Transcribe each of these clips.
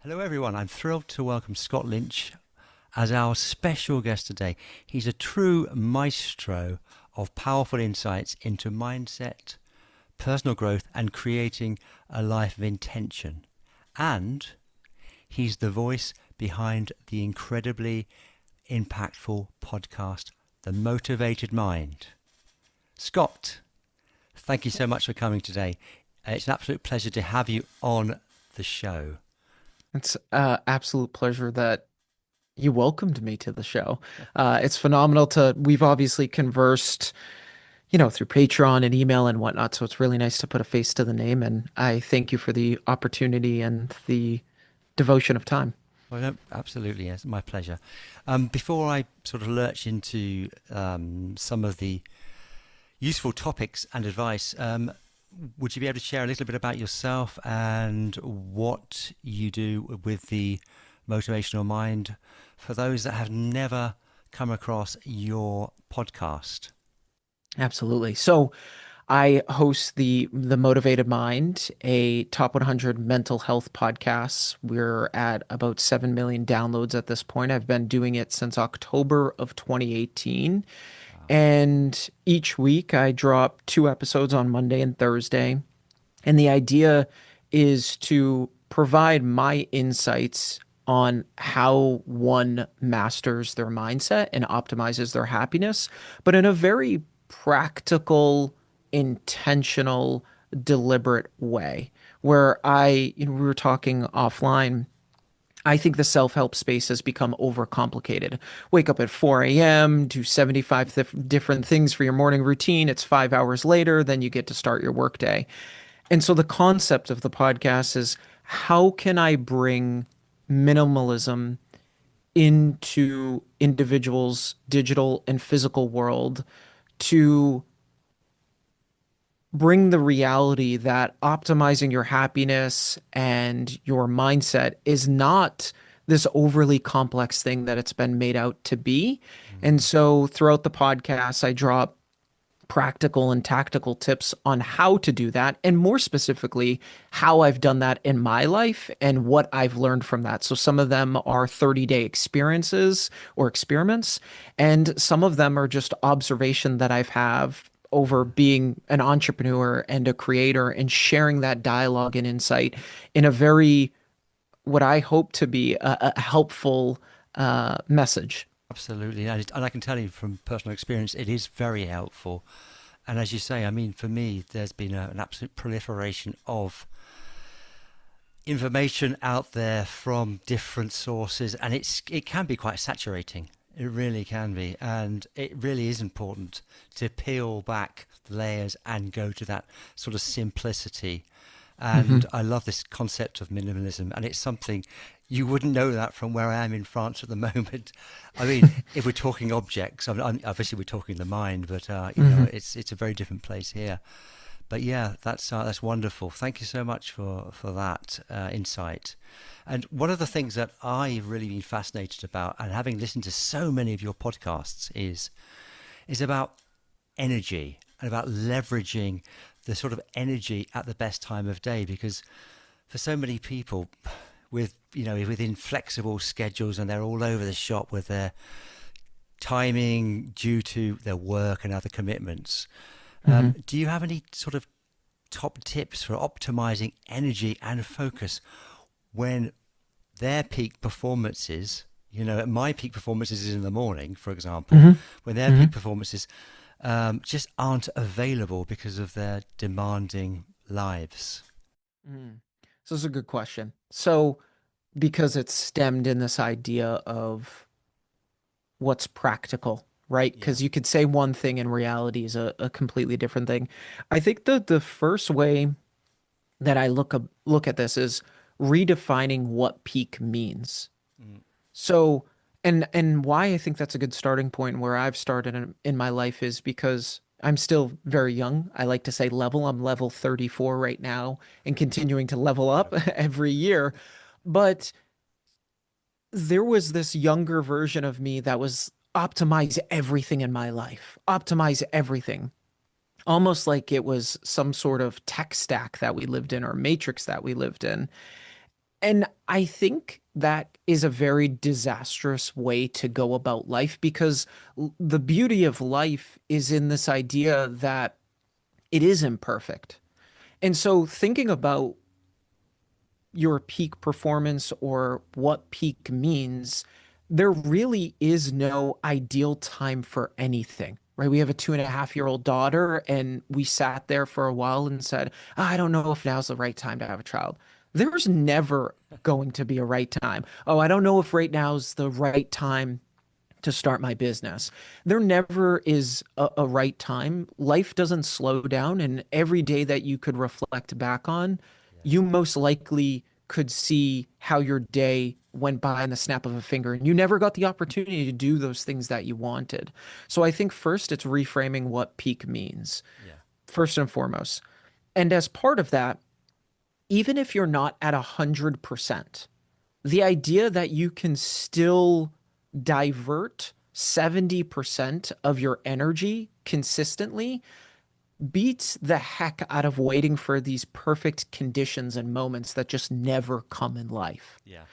Hello, everyone. I'm thrilled to welcome Scott Lynch as our special guest today. He's a true maestro of powerful insights into mindset, personal growth, and creating a life of intention. And he's the voice behind the incredibly impactful podcast, The Motivated Mind. Scott, thank you so much for coming today. It's an absolute pleasure to have you on the show. It's absolute pleasure that you welcomed me to the show. It's phenomenal we've obviously conversed, through Patreon and email and whatnot. So it's really nice to put a face to the name. And I thank you for the opportunity and the devotion of time. Well, no, absolutely, yes, my pleasure. Before I sort of lurch into some of the useful topics and advice, would you be able to share a little bit about yourself and what you do with the motivational mind for those that have never come across your podcast? Absolutely. So I host the Motivated Mind, a top 100 mental health podcast. We're at about 7 million downloads at this point. I've been doing it since October of 2018. Wow. And each week I drop two episodes on Monday and Thursday. And the idea is to provide my insights on how one masters their mindset and optimizes their happiness, but in a very practical, intentional, deliberate way. We were talking offline. I think the self-help space has become overcomplicated. Wake up at 4 a.m., do 75 different things for your morning routine. It's 5 hours later, then you get to start your workday. And so the concept of the podcast is how can I bring minimalism into individuals' digital and physical world to bring the reality that optimizing your happiness and your mindset is not this overly complex thing that it's been made out to be. And Mm. so throughout the podcast, I drop practical and tactical tips on how to do that, and more specifically, how I've done that in my life and what I've learned from that. So some of them are 30-day experiences or experiments, and some of them are just observation that I've have over being an entrepreneur and a creator and sharing that dialogue and insight in a very, what I hope to be a helpful message. Absolutely, and I can tell you from personal experience, it is very helpful. And as you say, I mean, for me, there's been an absolute proliferation of information out there from different sources, and it can be quite saturating. It really can be, and it really is important to peel back the layers and go to that sort of simplicity. Hmm. And I love this concept of minimalism, and it's something you wouldn't know that from where I am in France at the moment. I mean, if we're talking objects, obviously we're talking the mind, but Hmm. it's a very different place here. But yeah, that's wonderful. Thank you so much for that insight. And one of the things that I've really been fascinated about, and having listened to so many of your podcasts, is about energy and about leveraging the sort of energy at the best time of day. Because for so many people, with inflexible schedules, and they're all over the shop with their timing due to their work and other commitments. Hmm. Do you have any sort of top tips for optimizing energy and focus when their peak performances, my peak performances is in the morning, for example, Hmm. when their Hmm. peak performances just aren't available because of their demanding lives? Mm. So this is a good question. So because it's stemmed in this idea of what's practical, right? Yeah. Because you could say one thing and reality is a completely different thing. I think the first way that I look at this is redefining what peak means. Mm. So, and why I think that's a good starting point where I've started in my life is because I'm still very young. I like to say level. I'm level 34 right now and continuing to level up Incredible. every year. But there was this younger version of me that was optimize everything in my life, optimize everything, almost like it was some sort of tech stack that we lived in or matrix that we lived in. And I think that is a very disastrous way to go about life because the beauty of life is in this idea that it is imperfect. And so thinking about your peak performance or what peak means, there really is no ideal time for anything, right? We have a 2.5-year-old daughter, and we sat there for a while and said, I don't know if now's the right time to have a child. There's never going to be a right time. Oh, I don't know if right now's the right time to start my business. There never is a right time. Life doesn't slow down, and every day that you could reflect back on, Yeah. you most likely could see how your day went by in the snap of a finger, and you never got the opportunity to do those things that you wanted. So I think first it's reframing what peak means, Yeah. first and foremost. And as part of that, even if you're not at 100%, the idea that you can still divert 70% of your energy consistently beats the heck out of waiting for these perfect conditions and moments that just never come in life. Yeah.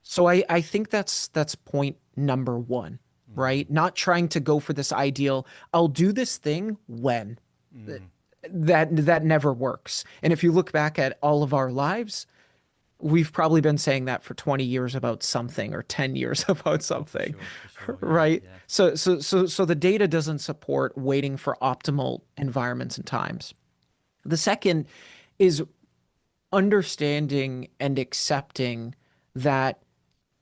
So I think that's point number one, Mm. right? Not trying to go for this ideal, I'll do this thing when. Mm. That never works. And if you look back at all of our lives, we've probably been saying that for 20 years about something or 10 years about Oh, for something, sure. For sure. Yeah. right? Yeah. So the data doesn't support waiting for optimal environments and times. The second is understanding and accepting that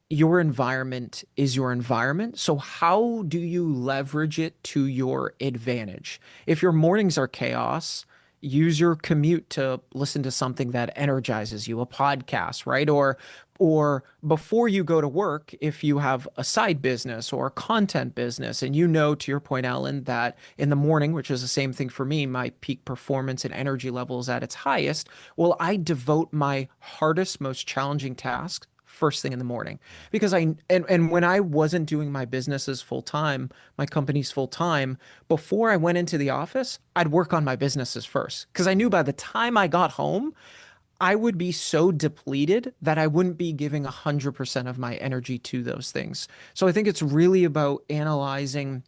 your environment is your environment. So, how do you leverage it to your advantage? If your mornings are chaos, use your commute to listen to something that energizes you, a podcast, right? Or before you go to work, if you have a side business or a content business, and you know, to your point, Alan, that in the morning, which is the same thing for me, my peak performance and energy level is at its highest. Well, I devote my hardest, most challenging tasks first thing in the morning Yeah. because and when I wasn't doing my businesses full time, my companies full time, before I went into the office, I'd work on my businesses first because I knew Yeah. by the time I got home, I would be so depleted that I wouldn't be giving 100% of my energy to those things. So I think it's really about analyzing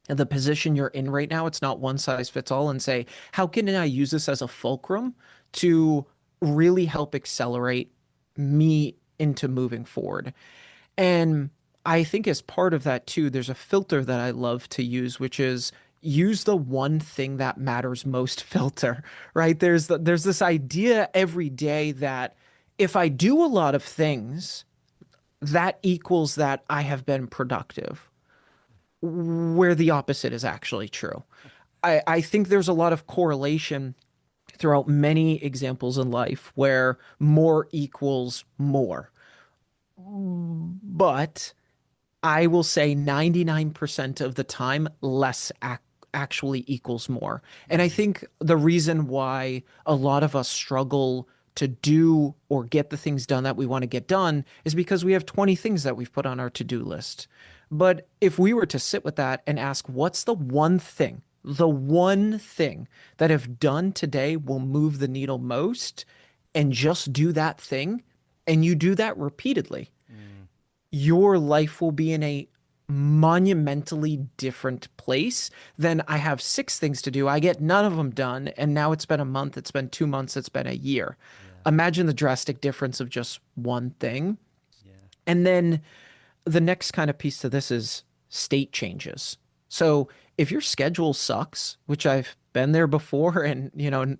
the position you're in right now. It's not one size fits all, and say, how can I use this as a fulcrum to really help accelerate me into moving forward? And I think as part of that too, there's a filter that I love to use, which is use the one thing that matters most filter, right? There's this idea every day that if I do a lot of things, that equals that I have been productive, where the opposite is actually true. I think there's a lot of correlation throughout many examples in life where more equals more. But I will say 99% of the time, less actually equals more. And I Mm. think the reason why a lot of us struggle to do or get the things done that we want to get done is because we have 20 things that we've put on our to-do list. But if we were to sit with that and ask, what's the one thing that if done today will move the needle most, and just do that thing, and you do that repeatedly, Mm. your life will be in a monumentally different place than I have six things to do. I get none of them done. And now it's been a month, it's been 2 months, it's been a year. Yeah. Imagine the drastic difference of just one thing. Yeah. And then the next kind of piece to this is state changes. So if your schedule sucks, which I've been there before, and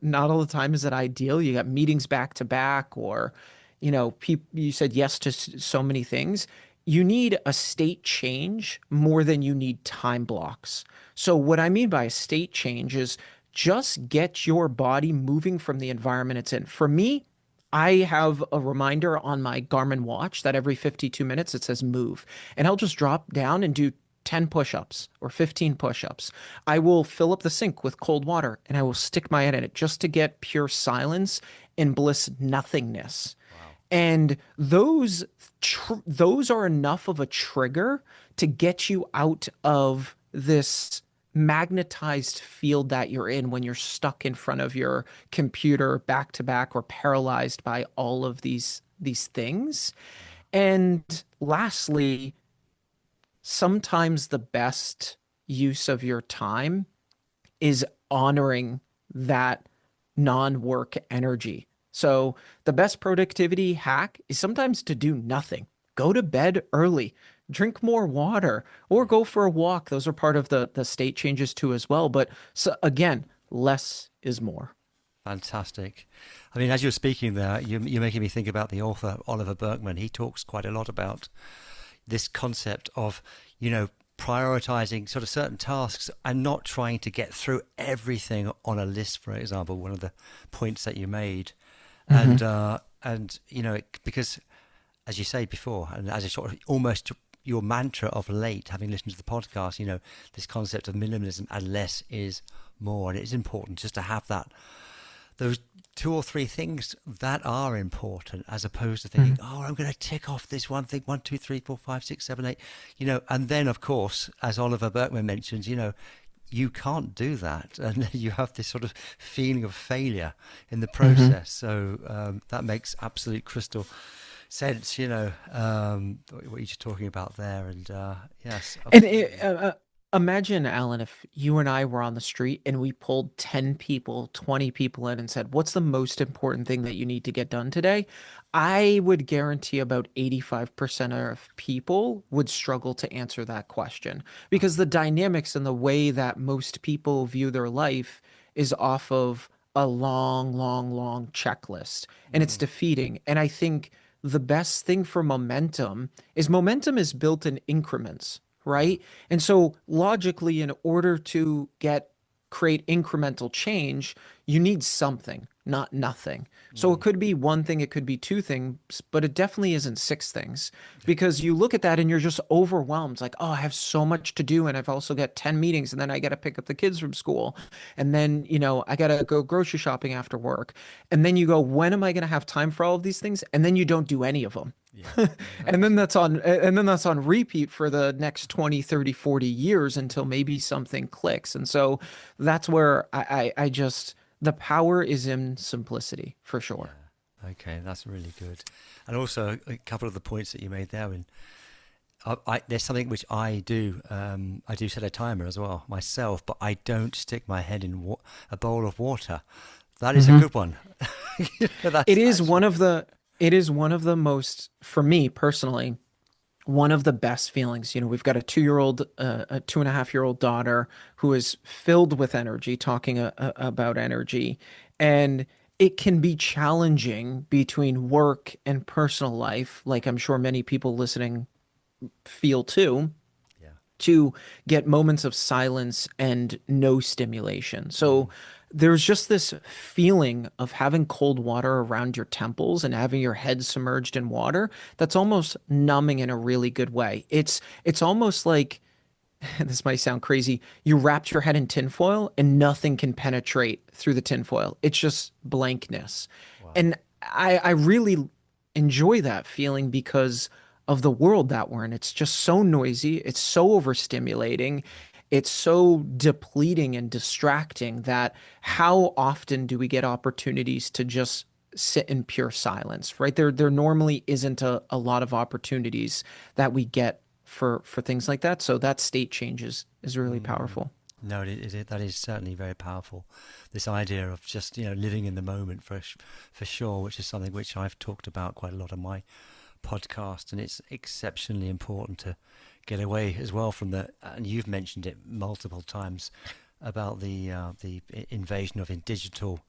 not all the time is it ideal. You got meetings back to back, or you said yes to so many things. You need a state change more than you need time blocks. So what I mean by a state change is just get your body moving from the environment it's in. For me, I have a reminder on my Garmin watch that every 52 minutes it says move. And I'll just drop down and do 10 push ups or 15 push ups. I will fill up the sink with cold water and I will stick my head in it just to get pure silence and bliss nothingness. Wow. And those are enough of a trigger to get you out of this magnetized field that you're in when you're stuck in front of your computer back to back or paralyzed by all of these these things. And lastly, sometimes the best use of your time is honoring that non-work energy. So the best productivity hack is sometimes to do nothing. Go to bed early, drink more water, or go for a walk. Those are part of the state changes too as well. But so again, less is more. Fantastic. I mean, as you're speaking there, you're making me think about the author Oliver Berkman. He talks quite a lot about this concept of, prioritizing sort of certain tasks and not trying to get through everything on a list, for example, one of the points that you made. And because as you say before, and as a sort of almost your mantra of late, having listened to the podcast, this concept of minimalism and less is more. And it's important just to have those two or three things that are important, as opposed to thinking, I'm going to tick off this one thing, 1, 2, 3, 4, 5, 6, 7, 8, and then of course, as Oliver Berkman mentions, you can't do that, and you have this sort of feeling of failure in the process. So that makes absolute crystal sense, what you're talking about there. And yes, And absolutely. imagine, Alan, if you and I were on the street and we pulled 10 people, 20 people in and said, what's the most important thing that you need to get done today? I would guarantee about 85% of people would struggle to answer that question because the dynamics and the way that most people view their life is off of a long, long, long checklist, and it's Mm, defeating. And I think the best thing for momentum is built in increments, yeah. right? And so logically, in order to create incremental change, you need something, not nothing. So it Mm, could be one thing, it could be two things, but it definitely isn't six things because you look at that and you're just overwhelmed. Like, oh, I have so much to do. And I've also got 10 meetings and then I got to pick up the kids from school. And then, I got to go grocery shopping after work. And then you go, when am I going to have time for all of these things? And then you don't do any of them. yeah. No, And then that's on repeat for the next 20, 30, 40 years until maybe something clicks. And so that's where I just the power is in simplicity for sure. yeah. Okay, that's really good. And also a couple of the points that you made there. And there's something which I do. I do set a timer as well myself, but I don't stick my head in a bowl of water. That is a Mhm. good one. It That's is one actually, of the it is one of the most, for me personally, one of the best feelings. We've got a 2-year-old, a 2.5-year-old daughter who is filled with energy, talking about energy. And it can be challenging between work and personal life, like I'm sure many people listening feel too, yeah. to get moments of silence and no stimulation. So Mm, there's just this feeling of having cold water around your temples and having your head submerged in water that's almost numbing in a really good way. It's almost like this might sound crazy. You wrapped your head in tinfoil and nothing can penetrate through the tinfoil. It's just blankness. wow. And I really enjoy that feeling because of the world that we're in. It's just so noisy. It's so overstimulating. It's so depleting and distracting that how often do we get opportunities to just sit in pure silence, right? There normally isn't a lot of opportunities that we get for things like that. So that state change is really Mm. powerful. No, that is certainly very powerful. This idea of just living in the moment for sure, which is something which I've talked about quite a lot on my podcast, and it's exceptionally important to get away as well from the. And you've mentioned it multiple times about the invasion of in digital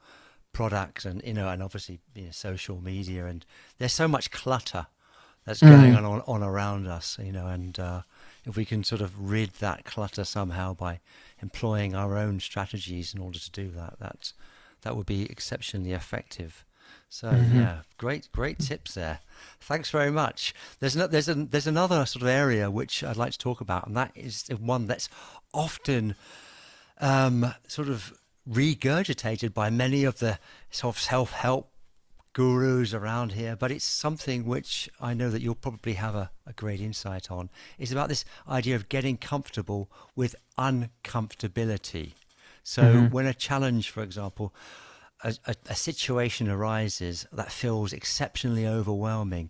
products, and and obviously social media, and there's so much clutter that's going Mm. on around us, and if we can sort of rid that clutter somehow by employing our own strategies in order to do that, that would be exceptionally effective. So Hmm. yeah, great tips there. Thanks very much. There's another sort of area which I'd like to talk about, and that is the one that's often sort of regurgitated by many of the sort of self-help gurus around here, but it's something which I know that you'll probably have a great insight on. It's about this idea of getting comfortable with uncomfortability. So Hmm. when a challenge, for example, a situation arises that feels exceptionally overwhelming,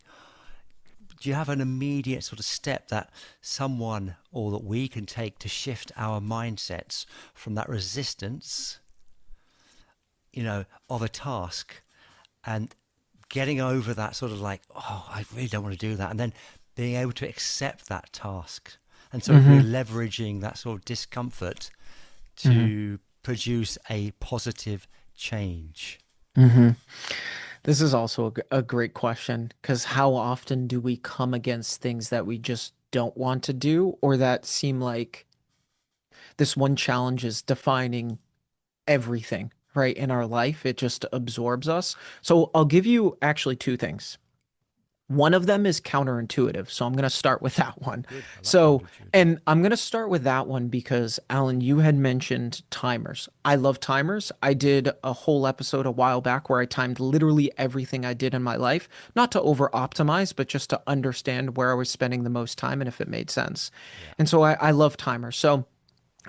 do you have an immediate sort of step that someone or that we can take to shift our mindsets from that resistance, of a task, and getting over that sort of like, oh, I really don't want to do that, and then being able to accept that task, and so we're Hmm. leveraging that sort of discomfort Hmm. to produce a positive change? Hmm. This is also a great question because how often do we come against things that we just don't want to do or that seem like this one challenge is defining everything, right, in our life? It just absorbs us. So I'll give you actually two things. One of them is counterintuitive. So I'm going to start with that one. Good. I like So, counterintuitive. and I'm going to start with that one because, Alan, you had mentioned timers. I love timers. I did a whole episode a while back where I timed literally everything I did in my life, not to over optimize, but just to understand where I was spending the most time and if it made sense. Yeah. And so I love timers. So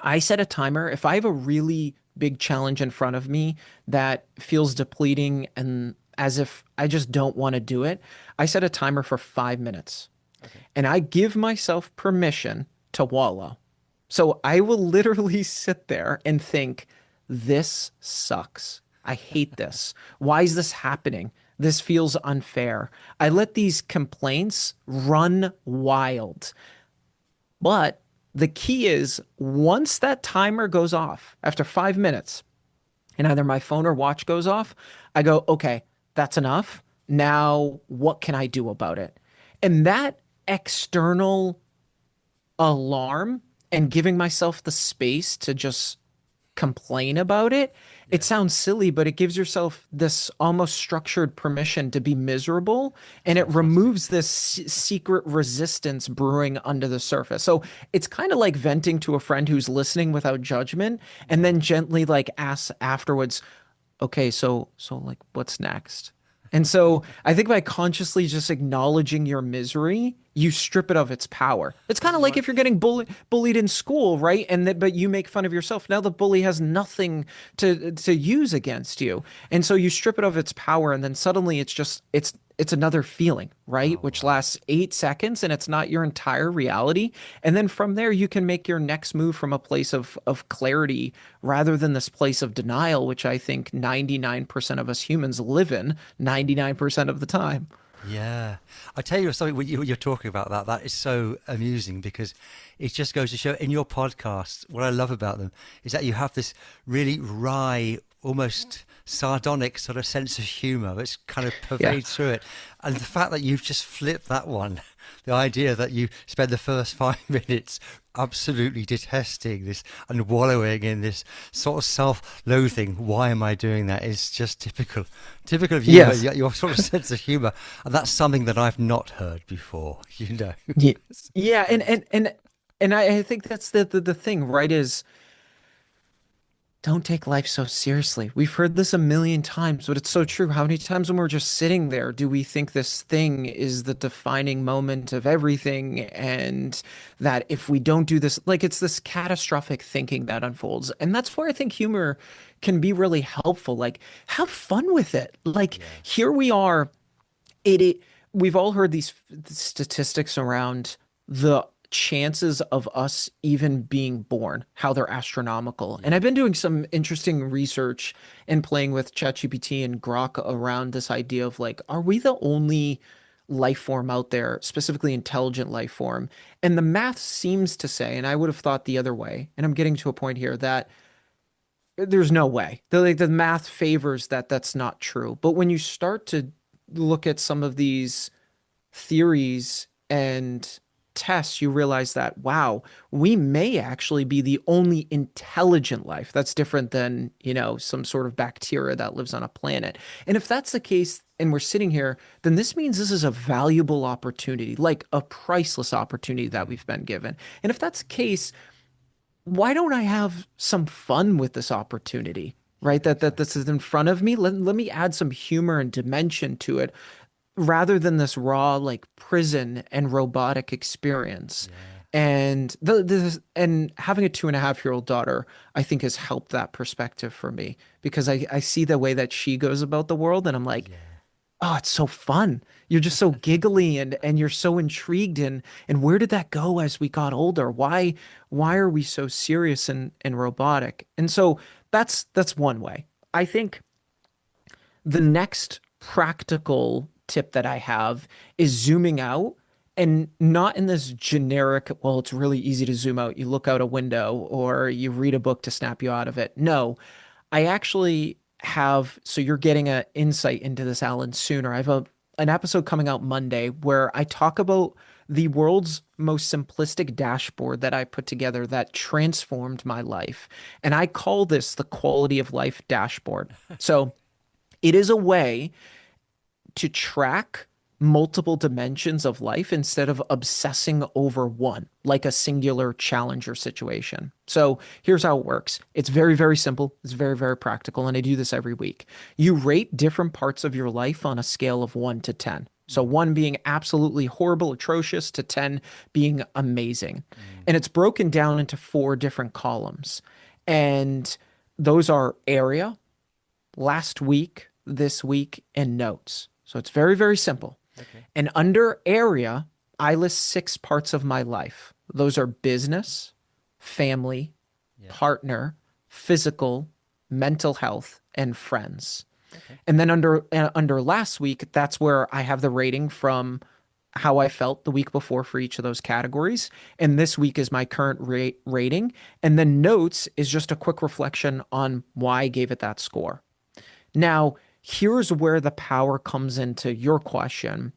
I set a timer. If I have a really big challenge in front of me that feels depleting and as if I just don't want to do it, I set a timer for 5 minutes Okay. and I give myself permission to wallow. So I will literally sit there and think, this sucks. I hate this. Why is this happening? This feels unfair. I let these complaints run wild. But the key is once that timer goes off after 5 minutes and either my phone or watch goes off, I go, okay, that's enough. Now, what can I do about it? And that external alarm and giving myself the space to just complain about it. It Yeah. sounds silly, but it gives yourself this almost structured permission to be miserable, and it Fantastic. removes this secret resistance brewing under the surface. So it's kind of like venting to a friend who's listening without judgment, and Yeah. then gently like ask afterwards, okay, so like what's next? And so I think by consciously just acknowledging your misery, you strip it of its power. It's This kind of is like what. if you're getting bullied in school, right? And that, but you make fun of yourself. Now the bully has nothing to use against you. And so you strip it of its power, and then suddenly it's another feeling, right? Oh Which wow. lasts 8 seconds and it's not your entire reality. And then from there you can make your next move from a place of clarity rather than this place of denial, which I think 99% of us humans live in 99% of the time. Yeah, I tell you something. When you're talking about that, that is so amusing because it just goes to show in your podcast. What I love about them is that you have this really wry, almost sardonic sort of sense of humour that's kind of Yeah. pervades through it, and the fact that you've just flipped that one, the idea that you spend the first 5 minutes absolutely detesting this and wallowing in this sort of self-loathing. Why am I doing that? Is just typical of you, Yes. your sort of sense of humor, and that's something that I've not heard before. Ye- Yeah, and I think that's the thing, right? Is don't take life so seriously. We've heard this a million times, but it's so true. How many times when we're just sitting there do we think this thing is the defining moment of everything? And that if we don't do this, like it's this catastrophic thinking that unfolds. And that's where I think humor can be really helpful. Like, have fun with it. Like, Yeah, here we are it we've all heard these statistics around the chances of us even being born, how they're astronomical. And yeah, I've been doing some interesting research and playing with ChatGPT and Grok around this idea of like, are we the only life form out there, specifically intelligent life form? And the math seems to say, and I would have thought the other way, and I'm getting to a point here that there's no way. The math favors that that's not true. But when you start to look at some of these theories and tests, you realize that, wow, we may actually be the only intelligent life. That's different than, some sort of bacteria that lives on a planet. And if that's the case, and we're sitting here, then this means this is a valuable opportunity, like a priceless opportunity that yeah, we've been given. And if that's the case, why don't I have some fun with this opportunity? yeah, Right? That this exactly. is in front of me. Let me add some humor and dimension to it rather than this raw like prison and robotic experience. Yeah. And and having a 2.5-year-old daughter, I think has helped that perspective for me because I see the way that she goes about the world, and I'm like, Yeah. oh, it's so fun. You're just so giggly and you're so intrigued and where did that go as we got older? Why are we so serious and robotic? And so that's one way. I think the next practical tip that I have is zooming out, and not in this generic, well, it's really easy to zoom out. You look out a window or you read a book to snap you out of it. No, I actually have, so you're getting an insight into this, Alan, sooner. I have an episode coming out Monday where I talk about the world's most simplistic dashboard that I put together that transformed my life. And I call this the quality of life dashboard. So it is a way to track multiple dimensions of life instead of obsessing over one, like a singular challenge or situation. So here's how it works. It's very, very simple. It's very, very practical. And I do this every week. You rate different parts of your life on a scale of 1 to 10. So Mm. 1 being absolutely horrible, atrocious, to 10 being amazing. Mm. And it's broken down into 4 different columns. And those are area, last week, this week, and notes. So it's very, very simple. Okay. And under area, I list 6 parts of my life. Those are business, family, Yeah. partner, physical, mental health, and friends. Okay. And then under last week, that's where I have the rating from how I felt the week before for each of those categories. And this week is my current rating. And then notes is just a quick reflection on why I gave it that score. Now, here's where the power comes into your question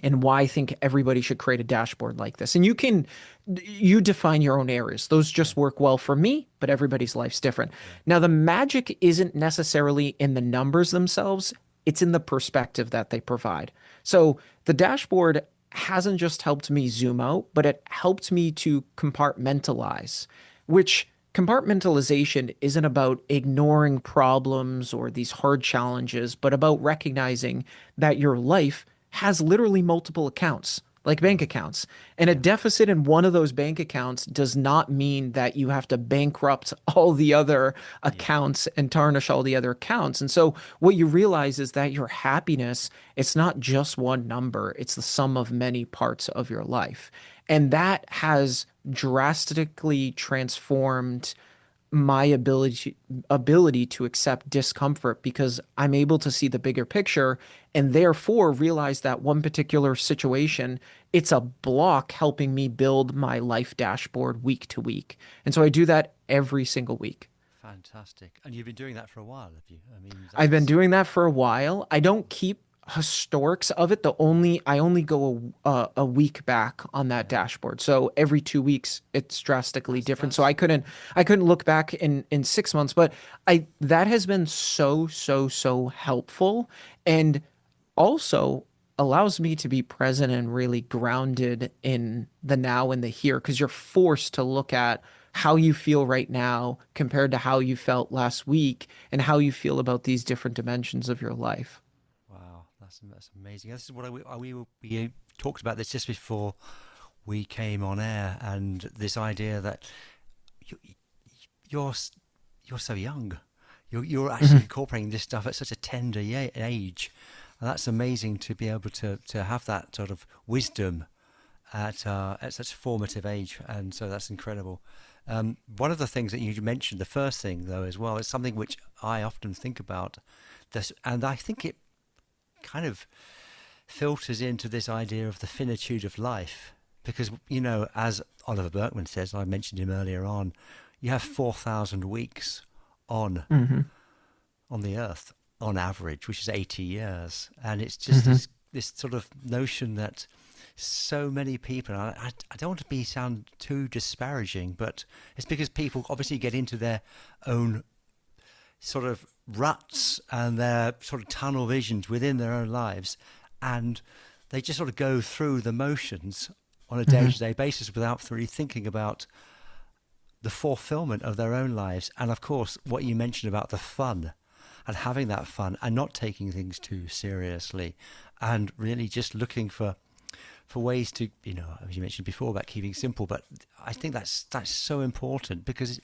and why I think everybody should create a dashboard like this. And you define your own areas. Those Yeah. just work well for me, but everybody's life's different. Yeah. Now, the magic isn't necessarily in the numbers themselves, it's in the perspective that they provide. So the dashboard hasn't just helped me zoom out, but it helped me to compartmentalize, which compartmentalization isn't about ignoring problems or these hard challenges, but about recognizing that your life has literally multiple accounts, like bank Mm. accounts. And a Yeah. deficit in one of those bank accounts does not mean that you have to bankrupt all the other Yeah. accounts and tarnish all the other accounts. And so what you realize is that your happiness, it's not just one number, it's the sum of many parts of your life. And that has drastically transformed my ability to accept discomfort because I'm able to see the bigger picture and therefore realize that one particular situation, it's a block helping me build my life dashboard week to week. And so I do that every single week. Fantastic. And you've been doing that for a while, have you? I mean, I've been that's doing that for a while. I don't keep historics of it. The only I only go a week back on that yeah. dashboard. So every 2 weeks, it's drastically different. So That's I couldn't look back in 6 months, but I that has been so helpful, and also allows me to be present and really grounded in the now and the here because you're forced to look at how you feel right now compared to how you felt last week and how you feel about these different dimensions of your life. wow. That's amazing. This is what we talked about this just before we came on air, and this idea that you, you're you're so young. You're actually Mhm. incorporating this stuff at such a tender age. And that's amazing to be able to have that sort of wisdom at such a formative age, and so that's incredible. One of the things that you mentioned, the first thing though, as well, is something which I often think about. This, and I think it kind of filters into this idea of the finitude of life, because as Oliver Berkman says, I mentioned him earlier on, you have 4,000 weeks on Mhm. on the earth on average, which is 80 years. And it's just Mhm. this sort of notion that so many people, and I don't want to sound too disparaging, but it's because people obviously get into their own sort of ruts and their sort of tunnel visions within their own lives, and they just sort of go through the motions on a Mhm. day-to-day basis without really thinking about the fulfillment of their own lives. And of course, what you mentioned about the fun and having that fun and not taking things too seriously and really just looking for for ways to, as you mentioned before about keeping simple. But I think that's so important because,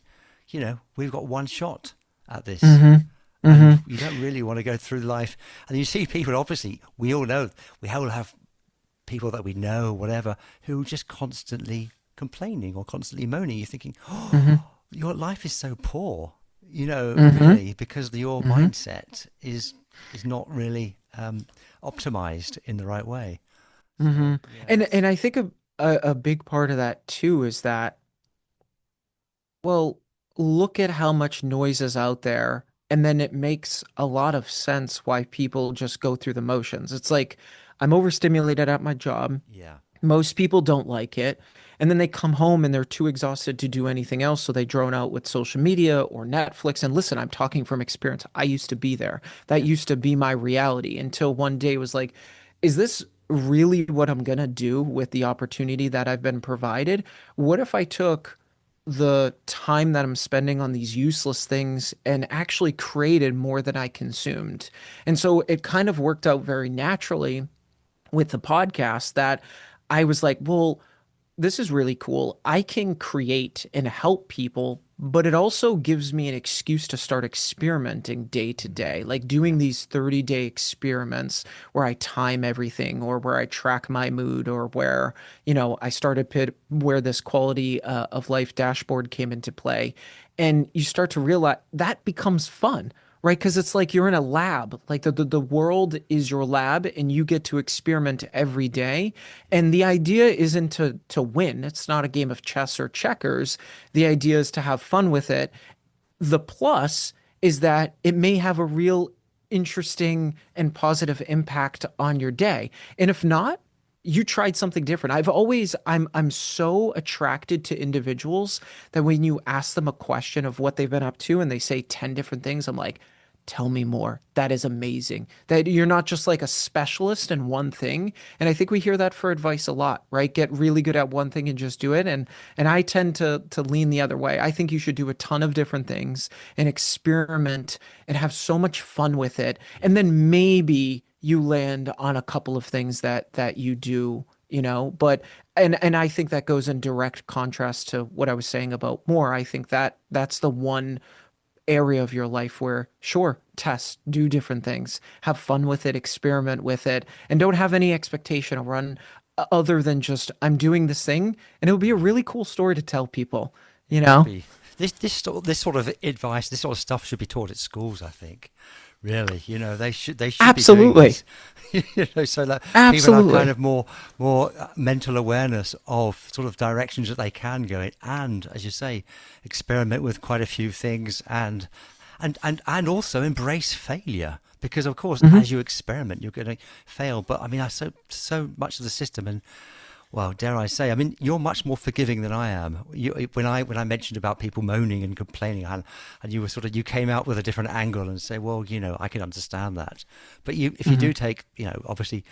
we've got one shot at this. Mm-hmm. And Mm-hmm. you don't really want to go through life. And you see people, obviously, we all know, we all have people that we know, whatever, who are just constantly complaining or constantly moaning. You're thinking, Mm-hmm. oh, your life is so poor, Mm-hmm. really, because your Mm-hmm. mindset is not really optimized in the right way. Mm-hmm. So, yeah, And I think a big part of that too is that, well, look at how much noise is out there, and then it makes a lot of sense why people just go through the motions. It's like I'm overstimulated at my job. yeah, Most people don't like it. And then they come home and they're too exhausted to do anything else. So they drone out with social media or Netflix. And listen, I'm talking from experience. I used to be there. That yeah, used to be my reality until one day it was like, is this really what I'm going to do with the opportunity that I've been provided? What if I took the time that I'm spending on these useless things and actually created more than I consumed? And so it kind of worked out very naturally with the podcast that I was like, well, this is really cool. I can create and help people, but it also gives me an excuse to start experimenting day to mm, day, like yeah, doing these 30-day experiments where I time everything or where I track my mood or where, I started where this quality of life dashboard came into play. And you start to realize that becomes fun, right? Because it's like you're in a lab, like the world is your lab and you get to experiment every day. yeah, And the idea isn't to win. It's not a game of chess or checkers. The idea is to have fun with it. The plus is that it may have a real interesting and positive impact on your day. And if not, you tried something different. I'm so attracted to individuals that when you ask them a question of what they've been up to and they say 10 different things, I'm like, tell me more. That is amazing. That you're not just like a specialist in one thing. And I think we hear that for advice a lot, right? Get really good at one thing and just do it. And I tend to lean the other way. I think you should do a ton of different things and experiment and have so much fun with it. yeah, And then maybe you land on a couple of things that you do, but and I think that goes in direct contrast to what I was saying about more. I think that that's the one area of your life where, sure, test, do different things, have fun with it, experiment with it, and don't have any expectation or run other than just, I'm doing this thing. And it would be a yeah. really cool story to tell people, It you would know? be. This sort of advice, this sort of stuff should be taught at schools, I think. Really, they should be doing Absolutely. this. So that people have kind Absolutely. of more mental awareness of sort of directions that they can go in, and as you say, experiment with quite a few things, and also embrace failure. Because of course, Hmm. as you experiment, you're going to fail. But I mean, I so much of the system, and well, dare I say, I mean, you're much more forgiving than I am. When I mentioned about people moaning and complaining, and you were you came out with a different angle and say, well, I can understand that. But if you Hmm. do take, obviously,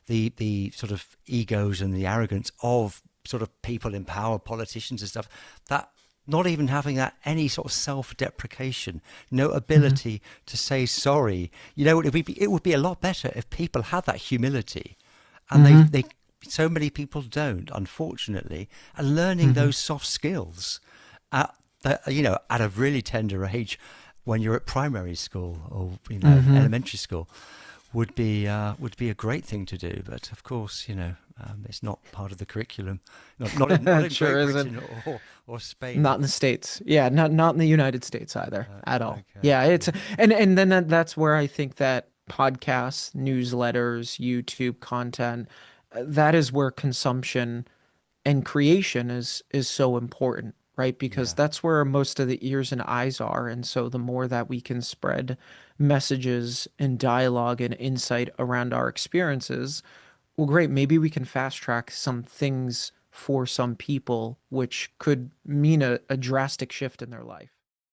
the sort of egos and the arrogance of sort of people in power, politicians and stuff, that not even having that any sort of self-deprecation, no Hmm. ability to say sorry. It would be a lot better if people had that humility, and they Hmm. they so many people don't, unfortunately, and learning Hmm. those soft skills at at a really tender age, when you're at primary school or Hmm. elementary school, would be a great thing to do. But of course, it's not part of the curriculum, not It in sure Great isn't. Britain or Spain. Not in the States. Yeah, not in the United States either at all. Okay, Yeah, it's yeah, and then that's where I think that podcasts, newsletters, YouTube content, that is where consumption and creation is so important, right? Because yeah. that's where most of the ears and eyes are. And so the more that we can spread messages and dialogue and insight around our experiences, well, great. Maybe we can fast track some things for some people, which could mean a drastic shift in their life.